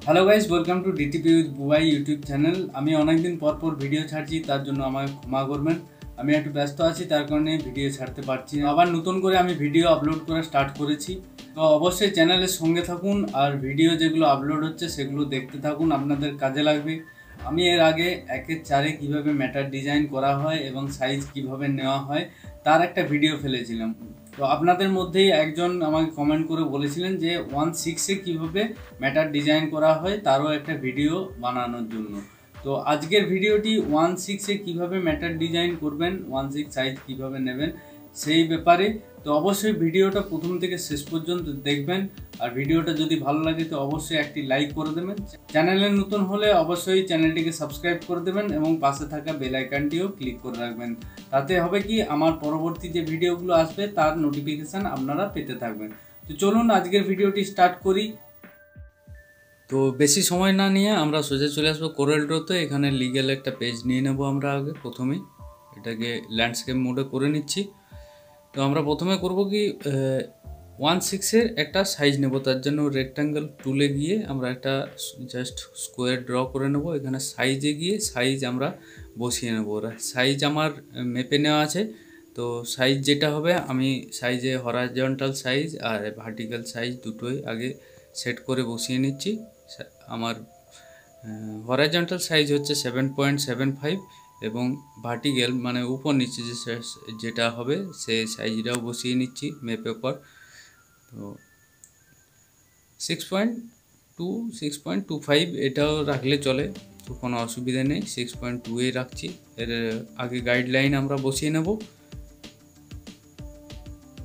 Hello guys, welcome to DTP with Bubai YouTube channel. আমি অনেকদিন পর ভিডিও ছাড়ছি, তার জন্য আমায় ক্ষমা করবেন। আমি একটু ব্যস্ত আছি, তার কারণে ভিডিও ছাড়তে পারছি না। আবার নতুন করে আমি ভিডিও আপলোড করা স্টার্ট করেছি, তো অবশ্যই চ্যানেলের সঙ্গে থাকুন আর ভিডিও যেগুলো আপলোড হচ্ছে সেগুলো দেখতে থাকুন, আপনাদের কাজে লাগবে। আমি এর আগে 1/4 কীভাবে ম্যাটার ডিজাইন করা হয় এবং সাইজ কিভাবে নেওয়া হয় তার একটা ভিডিও ফেলেছিলাম। তো আপনাদের মধ্যেই একজন আমাকে কমেন্ট করে বলেছিলেন যে 1/6 কীভাবে ম্যাটার ডিজাইন করা হয় তারও একটা ভিডিও বানানোর জন্য। তো আজকের ভিডিওটি 1/6 কীভাবে ম্যাটার ডিজাইন করবেন, 1/6 সাইজ কীভাবে নেবেন সেই ব্যাপারে। তো অবশ্যই ভিডিওটা প্রথম থেকে শেষ পর্যন্ত দেখবেন, আর ভিডিওটা যদি ভালো লাগে তো অবশ্যই একটি লাইক করে দেবেন। চ্যানেলে নতুন হলে অবশ্যই চ্যানেলটিকে সাবস্ক্রাইব করে দেবেন এবং পাশে থাকা বেল আইকনটিও ক্লিক করে রাখবেন। তাতে হবে কি, আমার পরবর্তী যে ভিডিওগুলো আসবে তার নোটিফিকেশান আপনারা পেতে থাকবেন। তো চলুন আজকের ভিডিওটি স্টার্ট করি। তো বেশি সময় না নিয়ে আমরা সোজা চলে আসবো কোরেলড্রতে। এখানে লিগ্যাল একটা পেজ নিয়ে নেব আমরা আগে। প্রথমেই এটাকে ল্যান্ডস্কেপ মোডে করে নিচ্ছি। তো আমরা প্রথমে করব কি, 1/6 একটা সাইজ নেব। তার জন্য রেক্ট্যাঙ্গেল টুলে গিয়ে আমরা একটা জাস্ট স্কোয়ার ড্র করে নেব। এখানে সাইজে গিয়ে সাইজ আমরা বসিয়ে নেব। সাইজ আমার মেপে নেওয়া আছে, তো সাইজ যেটা হবে আমি সাইজে হরাইজন্টাল সাইজ আর ভার্টিক্যাল সাইজ দুটোই আগে সেট করে বসিয়ে নিচ্ছি। আমার হরাইজন্টাল সাইজ হচ্ছে 7.75 এবং ভার্টিক্যাল মানে উপর নিচে যেটা হবে সেই সাইজটাও বসিয়ে নিচ্ছি মেপে পর। তো 6.25 এটাও রাখলে চলে, তো কোনো অসুবিধা নেই। 6.2 রাখছি। এর আগে গাইডলাইন আমরা বসিয়ে নেব।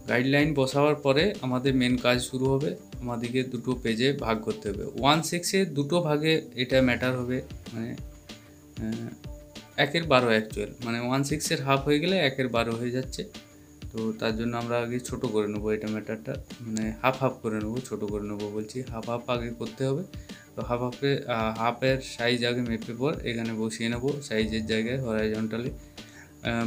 গাইডলাইন বসাবার পরে আমাদের মেন কাজ শুরু হবে। আমাদেরকে দুটো পেজে ভাগ করতে হবে। 1/6 দুটো ভাগে এটা ম্যাটার হবে, মানে 1/12 অ্যাকচুয়াল, মানে 1/6 হাফ হয়ে গেলে 1/12 হয়ে যাচ্ছে। তো তার জন্য আমরা আগে ছোটো করে নেবো এটা ম্যাটারটা, মানে হাফ করে নেবো, ছোটো করে নেবো বলছি। হাফ আগে করতে হবে। তো হাফের সাইজ আগে মেপে পর এখানে বসিয়ে নেবো সাইজের জায়গায় হরাইজন্টালি।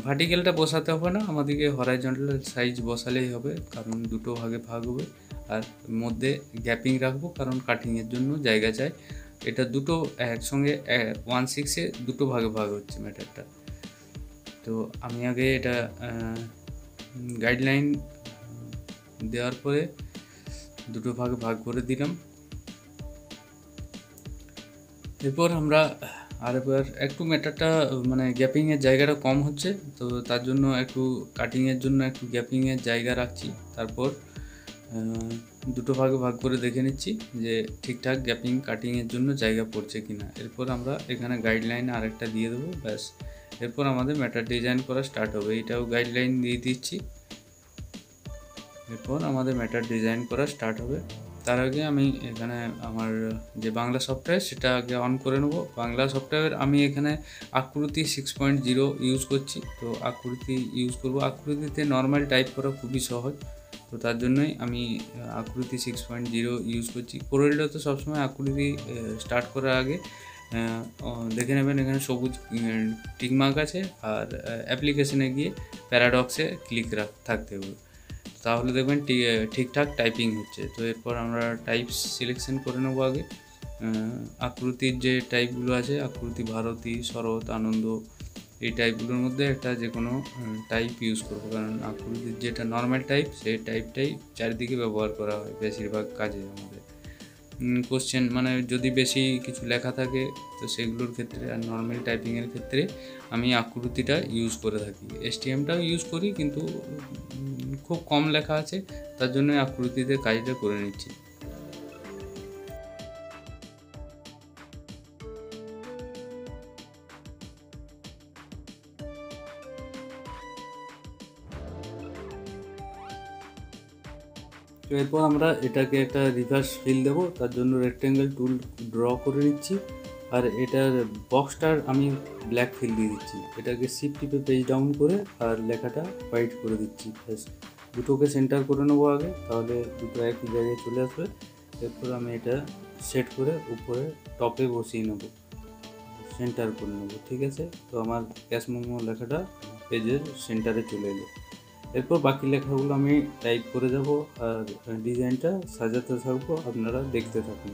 ভার্টিক্যালটা বসাতে হবে না, আমাদেরকে হরাইজন্টাল সাইজ বসালেই হবে, কারণ দুটো ভাগে ভাগ হবে। আর মধ্যে গ্যাপিং রাখবো, কারণ কাটিংয়ের জন্য জায়গা চাই। এটা দুটো একসঙ্গে 1/6 দুটো ভাগে ভাগ হচ্ছে ম্যাটারটা। তো আমি আগে এটা গাইডলাইন দেওয়ার পরে দুটো ভাগে ভাগ করে দিলাম। এরপর আমরা আরেকবার একটু ম্যাটারটা মানে গ্যাপিংয়ের জায়গাটা কম হচ্ছে, তো তার জন্য একটু কাটিংয়ের জন্য একটু গ্যাপিংয়ের জায়গা রাখছি। তারপর দুটো ভাগে ভাগ করে দেখে নিচ্ছি যে ঠিকঠাক গ্যাপিং কাটিংয়ের জন্য জায়গা পড়ছে কিনা। এরপর আমরা এখানে গাইডলাইন আরেকটা দিয়ে দেবো, ব্যাস। এরপর আমাদের ম্যাটার ডিজাইন করা স্টার্ট হবে। এটাও গাইডলাইন দিয়ে দিচ্ছি। এরপর আমাদের ম্যাটার ডিজাইন করা স্টার্ট হবে। তার আগে আমি এখানে আমার যে বাংলা সফটওয়্যার সেটা আগে অন করে নেব। বাংলা সফটওয়্যার আমি এখানে আকৃতি 6.0 ইউজ করছি। তো আকৃতি ইউজ করব। আকৃতিতে নর্মাল টাইপ করা খুবই সহজ, তো তার জন্যই আমি আকৃতি 6.0 ইউজ করছি। কোরেলড্রতে সবসময় আকৃতি স্টার্ট করার আগে দেখে নেবেন এখানে সবুজ টিকমার্ক আছে, আর অ্যাপ্লিকেশনে গিয়ে প্যারাডক্সে ক্লিক থাকতে হবে, তাহলে দেখবেন ঠিকঠাক টাইপিং হচ্ছে। তো এরপর আমরা টাইপ সিলেকশন করে নেবো আগে। আকৃতির যে টাইপগুলো আছে, আকৃতি, ভারতী, শরৎ, আনন্দ, এই টাইপগুলোর মধ্যে একটা যে কোনো টাইপ ইউজ করবো, কারণ আকৃতির যেটা নর্মাল টাইপ সেই টাইপটাই চারিদিকে ব্যবহার করা হয় বেশিরভাগ কাজে আমাদের। কোশ্চেন মানে যদি বেশি কিছু লেখা থাকে তো সেগুলোর ক্ষেত্রে, আর নর্মাল টাইপিংয়ের ক্ষেত্রে আমি আকৃতিটা ইউজ করে থাকি। STMটাও ইউজ করি, কিন্তু খুব কম লেখা আছে, তার জন্য আকৃতিতে কাজটা করে নিচ্ছি। তো এরপর আমরা এটাকে একটা রিভার্স ফিল দেবো, তার জন্য রেক্ট্যাঙ্গেল টুল ড্র করে নিচ্ছি। আর এটার বক্সটার আমি ব্ল্যাক ফিল দিয়ে দিচ্ছি। এটাকে শিফট টিপে পেজ ডাউন করে আর লেখাটা হোয়াইট করে দিচ্ছি। ব্যাস, দুটোকে সেন্টার করে নেবো আগে, তাহলে দুটো একই জায়গায় চলে আসবে। এরপর আমি এটা সেট করে উপরে টপে বসিয়ে নেবো, সেন্টার করে নেবো। ঠিক আছে, তো আমার ক্যাশ মেমো লেখাটা পেজের সেন্টারে চলে এলো। এরপর বাকি লেখাগুলো আমি টাইপ করে যাব আর ডিজাইনটা সাজাতে থাকবো, আপনারা দেখতে থাকুন।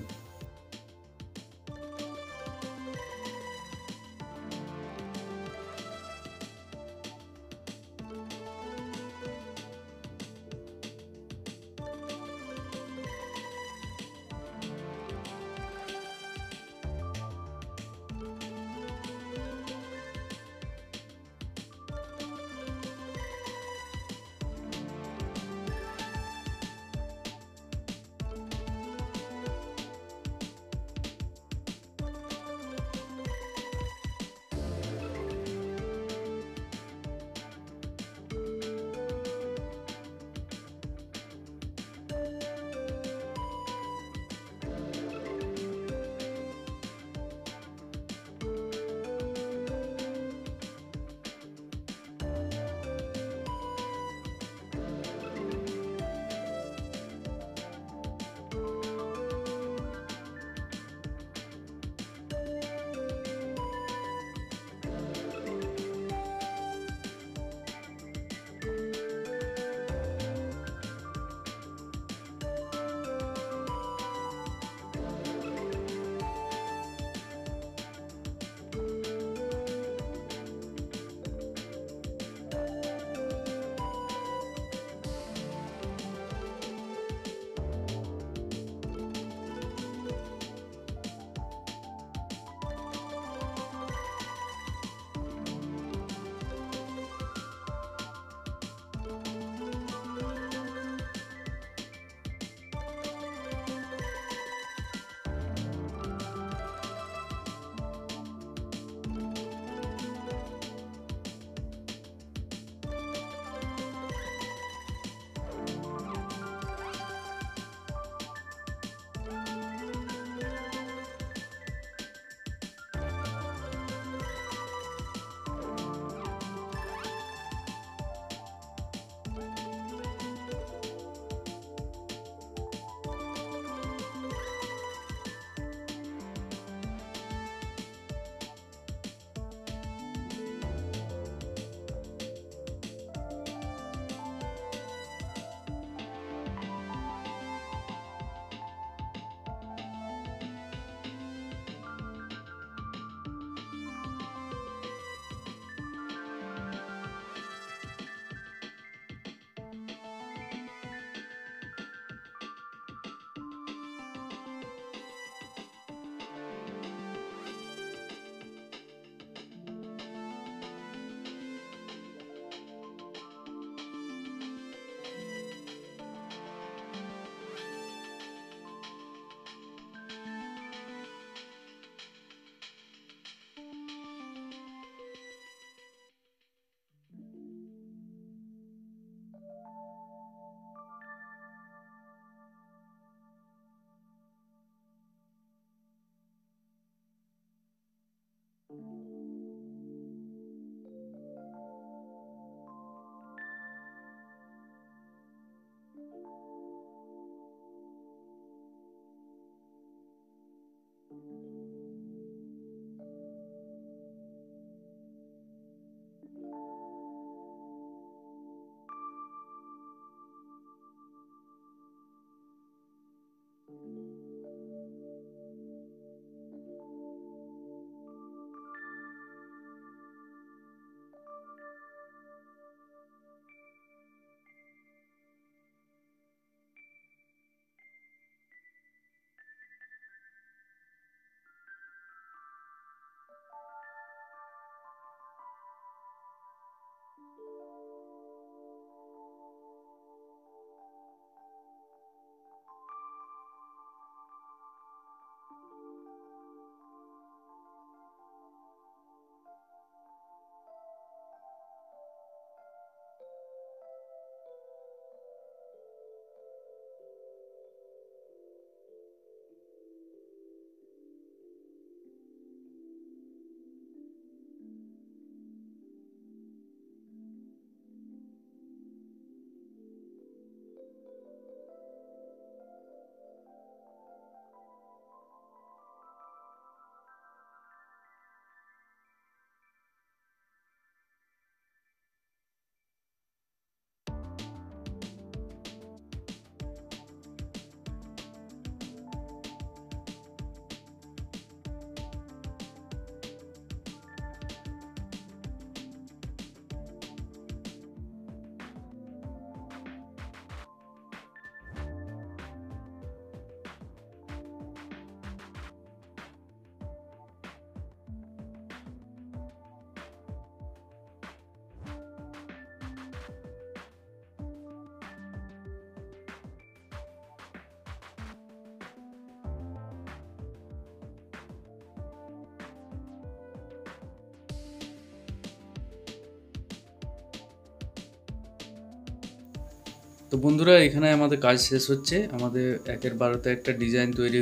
তো বন্ধুরা, এখানে আমাদের কাজ শেষ হচ্ছে। আমাদের 1/12 একটা ডিজাইন তৈরি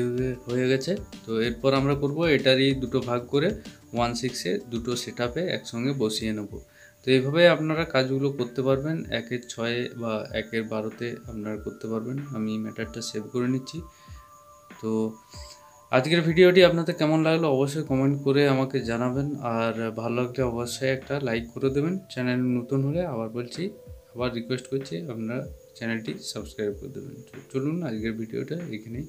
হয়ে গেছে। তো এরপর আমরা করব এটারই দুটো ভাগ করে 1/6 দুটো সেট আপে একসঙ্গে বসিয়ে নেব। তো এইভাবে আপনারা কাজগুলো করতে পারবেন। 1/6 বা 1/12 আপনারা করতে পারবেন। আমি ম্যাটারটা সেভ করে নিচ্ছি। তো আজকের ভিডিওটি আপনাদের কেমন লাগলো অবশ্যই কমেন্ট করে আমাকে জানাবেন, আর ভালো লাগলে অবশ্যই একটা লাইক করে দেবেন। চ্যানেল নতুন হলে আবার রিকোয়েস্ট করছি আপনারা চ্যানেলটি সাবস্ক্রাইব করে দেবেন। চলুন আজকের ভিডিওটা এখানেই